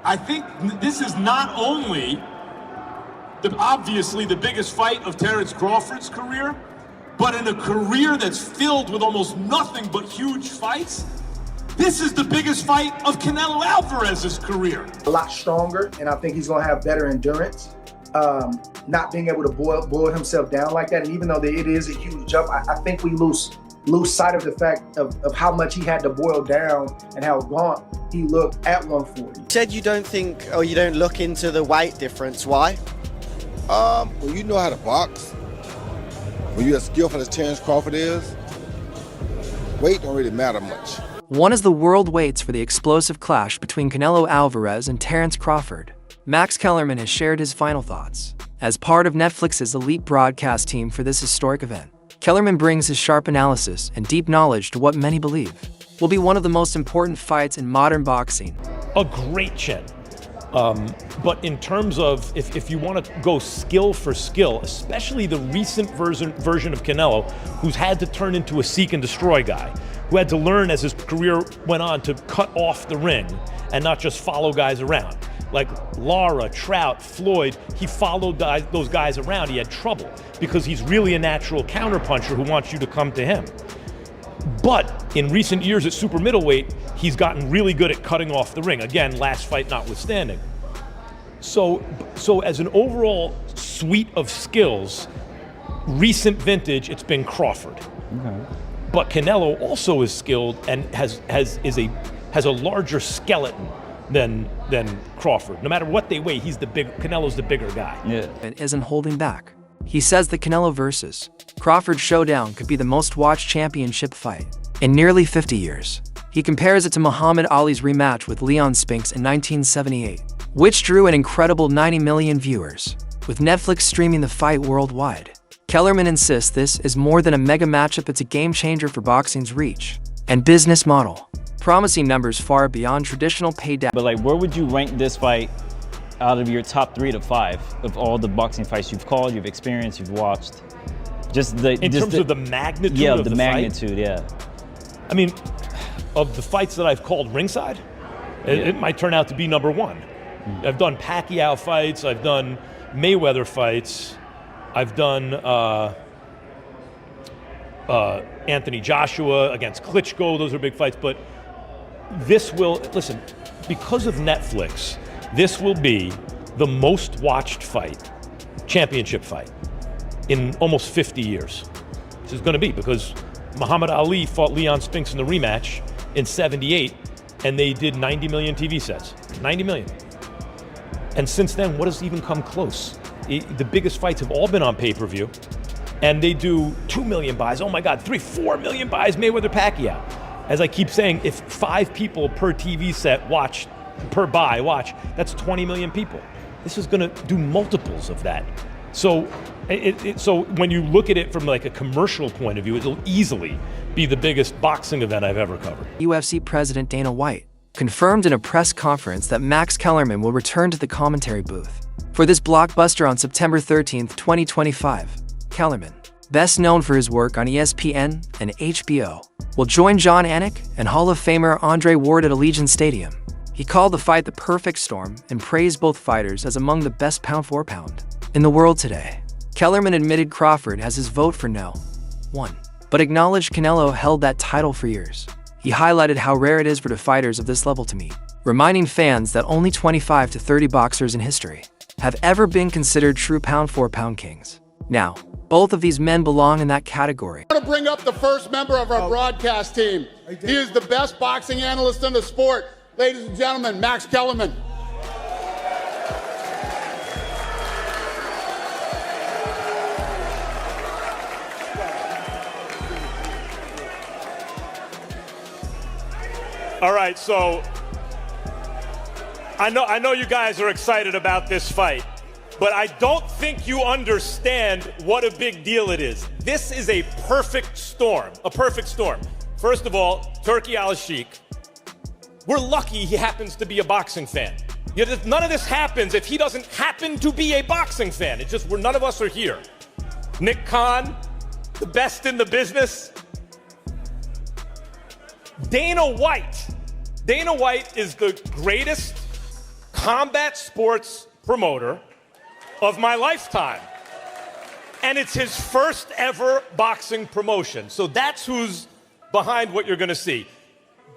I think this is not only obviously the biggest fight of Terence Crawford's career, but in a career that's filled with almost nothing but huge fights, this is the biggest fight of Canelo Alvarez's career. A lot stronger, and I think he's going to have better endurance. Not being able to boil himself down like that, and even though it is a huge jump, I think we lose sight of the fact of how much he had to boil down and how gaunt he looked at 140. You said you don't think, or you don't look into the weight difference. Why? Well, you know how to box. When you're as skillful as Terence Crawford is, weight don't really matter much. One is the world waits for the explosive clash between Canelo Alvarez and Terence Crawford. Max Kellerman has shared his final thoughts. As part of Netflix's elite broadcast team for this historic event, Kellerman brings his sharp analysis and deep knowledge to what many believe will be one of the most important fights in modern boxing. A great chin. But in terms of if you want to go skill for skill, especially the recent version of Canelo, who's had to turn into a seek and destroy guy, who had to learn as his career went on to cut off the ring and not just follow guys around. Like Lara, Trout, Floyd, he followed those guys around. He had trouble because he's really a natural counterpuncher who wants you to come to him. But in recent years at super middleweight, he's gotten really good at cutting off the ring. Again, last fight notwithstanding. So as an overall suite of skills, recent vintage, it's been Crawford. Okay. But Canelo also is skilled and has a larger skeleton than Crawford. No matter what they weigh, Canelo's the bigger guy. Yeah. And isn't holding back. He says the Canelo versus Crawford showdown could be the most watched championship fight in nearly 50 years. He compares it to Muhammad Ali's rematch with Leon Spinks in 1978, which drew an incredible 90 million viewers, with Netflix streaming the fight worldwide. Kellerman insists this is more than a mega matchup, it's a game changer for boxing's reach and business model, promising numbers far beyond traditional pay data. But where would you rank this fight out of your top 3 to 5 of all the boxing fights you've called, you've experienced, you've watched? In terms of the magnitude of the magnitude, fight? Yeah. I mean, of the fights that I've called ringside, it might turn out to be number 1. Mm-hmm. I've done Pacquiao fights, I've done Mayweather fights, I've done Anthony Joshua against Klitschko, those are big fights, but this will, listen, because of Netflix, this will be the most watched fight, championship fight, in almost 50 years. This is going to be because Muhammad Ali fought Leon Spinks in the rematch in '78, and they did 90 million TV sets. 90 million. And since then, what has even come close? The biggest fights have all been on pay-per-view, and they do 2 million buys. Oh my God, 4 million buys, Mayweather Pacquiao. As I keep saying, if 5 people per TV set watch, that's 20 million people. This is going to do multiples of that. So, so when you look at it from a commercial point of view, it'll easily be the biggest boxing event I've ever covered. UFC President Dana White confirmed in a press conference that Max Kellerman will return to the commentary booth for this blockbuster on September 13, 2025. Kellerman, best known for his work on ESPN and HBO, will join John Anik and Hall of Famer Andre Ward at Allegiant Stadium. He called the fight the perfect storm and praised both fighters as among the best pound-for-pound in the world today. Kellerman admitted Crawford has his vote for no one, but acknowledged Canelo held that title for years. He highlighted how rare it is for the fighters of this level to meet, reminding fans that only 25 to 30 boxers in history have ever been considered true pound-for-pound kings. Now, both of these men belong in that category. I want to bring up the first member of our broadcast team. He is the best boxing analyst in the sport. Ladies and gentlemen, Max Kellerman. All right, so I know you guys are excited about this fight, but I don't think you understand what a big deal it is. This is a perfect storm, First of all, Turki Al-Sheikh, we're lucky he happens to be a boxing fan. None of this happens if he doesn't happen to be a boxing fan. It's just none of us are here. Nick Khan, the best in the business. Dana White is the greatest combat sports promoter of my lifetime. And it's his first ever boxing promotion. So that's who's behind what you're going to see.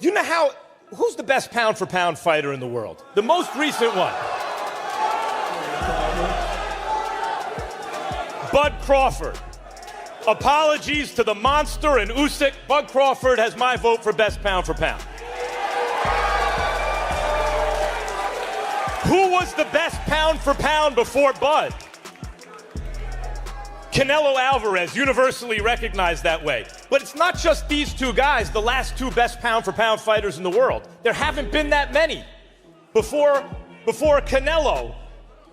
You know who's the best pound for pound fighter in the world? The most recent one. Bud Crawford. Apologies to the monster and Usyk. Bud Crawford has my vote for best pound for pound. Who was the best pound for pound before Bud? Canelo Alvarez, universally recognized that way. But it's not just these two guys, the last two best pound for pound fighters in the world. There haven't been that many. Before Canelo,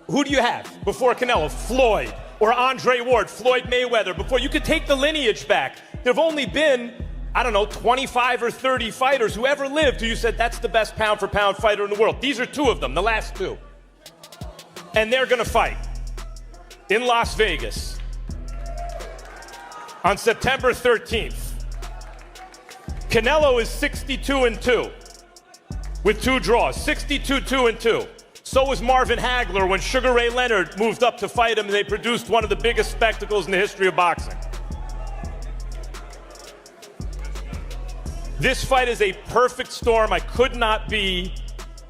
who do you have? Before Canelo, Floyd or Andre Ward, Floyd Mayweather. Before, you could take the lineage back. There have only been, I don't know, 25 or 30 fighters who ever lived who you said that's the best pound for pound fighter in the world. These are two of them, the last two. And they're gonna fight in Las Vegas on September 13th. Canelo is 62-2 with 2 draws, 62-2-2. So was Marvin Hagler when Sugar Ray Leonard moved up to fight him and they produced one of the biggest spectacles in the history of boxing. This fight is a perfect storm. I could not be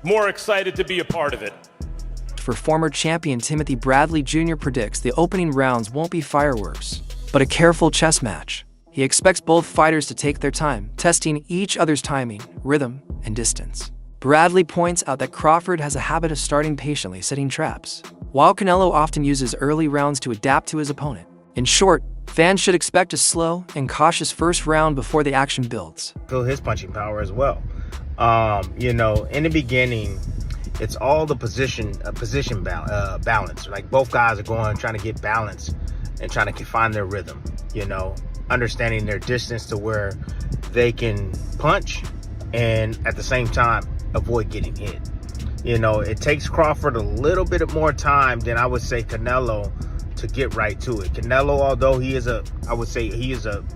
more excited to be a part of it. For former champion Timothy Bradley Jr. predicts the opening rounds won't be fireworks, but a careful chess match. He expects both fighters to take their time, testing each other's timing, rhythm, and distance. Bradley points out that Crawford has a habit of starting patiently, setting traps, while Canelo often uses early rounds to adapt to his opponent. In short, fans should expect a slow and cautious first round before the action builds. Feel his punching power as well. In the beginning, it's all the position balance. Like both guys are trying to get balance and trying to find their rhythm, understanding their distance to where they can punch and at the same time avoid getting hit. It takes Crawford a little bit more time than I would say Canelo to get right to it. Canelo, although he is a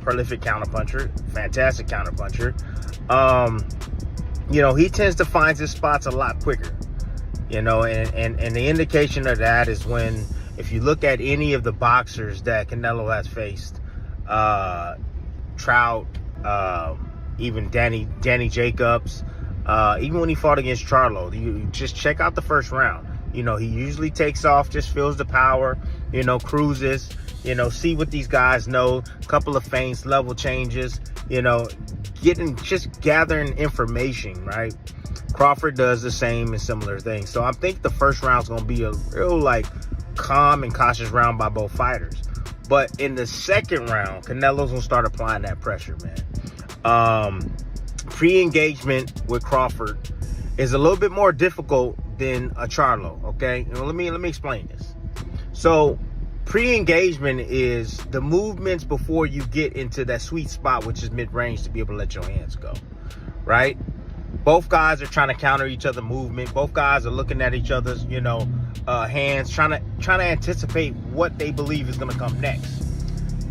prolific counterpuncher, fantastic counterpuncher, he tends to find his spots a lot quicker. And the indication of that is when, if you look at any of the boxers that Canelo has faced, Trout, even Danny Jacobs, even when he fought against Charlo, you just check out the first round. He usually takes off, just feels the power, cruises, see what these guys know, couple of feints, level changes, gathering information, right? Crawford does the same and similar things. So I think the first round's going to be a real, calm and cautious round by both fighters. But in the second round, Canelo's going to start applying that pressure, man. Pre-engagement with Crawford is a little bit more difficult than a Charlo, okay? Let me explain this. So pre-engagement is the movements before you get into that sweet spot, which is mid-range, to be able to let your hands go, right? Both guys are trying to counter each other's movement. Both guys are looking at each other's, hands, trying to anticipate what they believe is going to come next.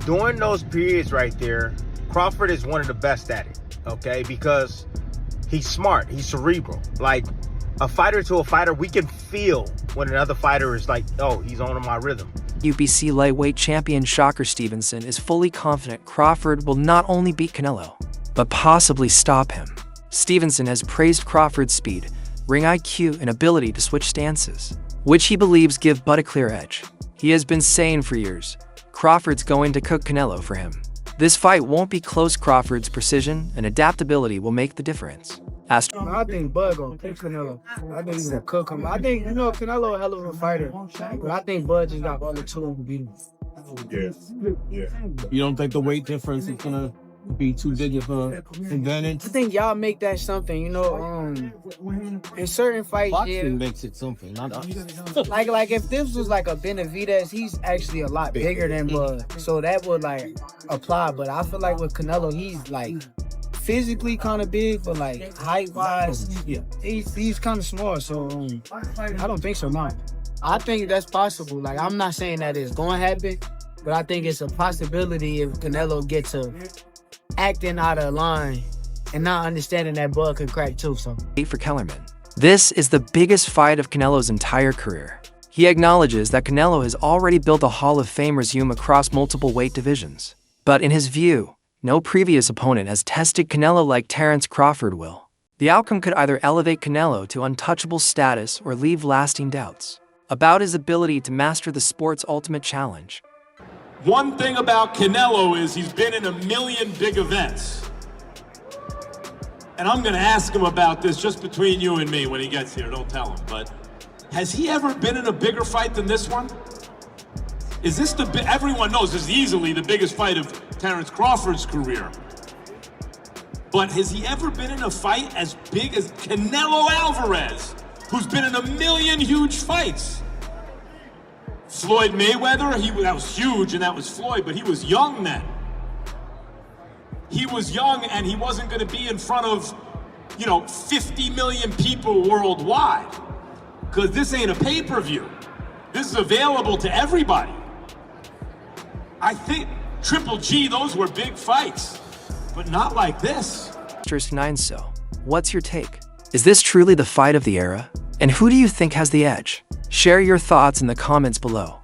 During those periods right there, Crawford is one of the best at it, okay? Because he's smart, he's cerebral. Like a fighter to a fighter, we can feel when another fighter is like, oh, he's on my rhythm. UBC lightweight champion Shocker Stevenson is fully confident Crawford will not only beat Canelo, but possibly stop him. Stevenson has praised Crawford's speed, ring IQ, and ability to switch stances, which he believes give Bud a clear edge. He has been saying for years, Crawford's going to cook Canelo for him. This fight won't be close. Crawford's precision and adaptability will make the difference. I think Bud gonna pick Canelo. I think he's gonna cook him. I think, Canelo a hell of a fighter, but I think Bud just got all the tools to beat him. Yeah. You don't think the weight difference is gonna be too big of an advantage? I think y'all make that something, in certain fights, Boxing makes it something, not us. like if this was like a Benavidez, he's actually a lot bigger than Bud, so that would apply. But I feel like with Canelo, he's physically kind of big, but height wise, he's kind of small. So I don't think so, no. I think that's possible. I'm not saying that it's going to happen, but I think it's a possibility if Canelo gets to acting out of line and not understanding that Bud could crack too. So For Kellerman, This is the biggest fight of Canelo's entire career. He acknowledges that Canelo has already built a Hall of Fame resume across multiple weight divisions. But in his view, no previous opponent has tested Canelo like Terence Crawford will. The outcome could either elevate Canelo to untouchable status or leave lasting doubts about his ability to master the sport's ultimate challenge. One thing about Canelo is he's been in a million big events. And I'm gonna ask him about this just between you and me when he gets here, don't tell him, but has he ever been in a bigger fight than this one? Is this everyone knows this is easily the biggest fight of Terence Crawford's career. But has he ever been in a fight as big as Canelo Alvarez, who's been in a million huge fights? Floyd Mayweather, that was huge and that was Floyd, but he was young then. He was young and he wasn't gonna be in front of, 50 million people worldwide. Because this ain't a pay-per-view. This is available to everybody. I think Triple G, those were big fights, but not like this. So, what's your take? Is this truly the fight of the era? And who do you think has the edge? Share your thoughts in the comments below.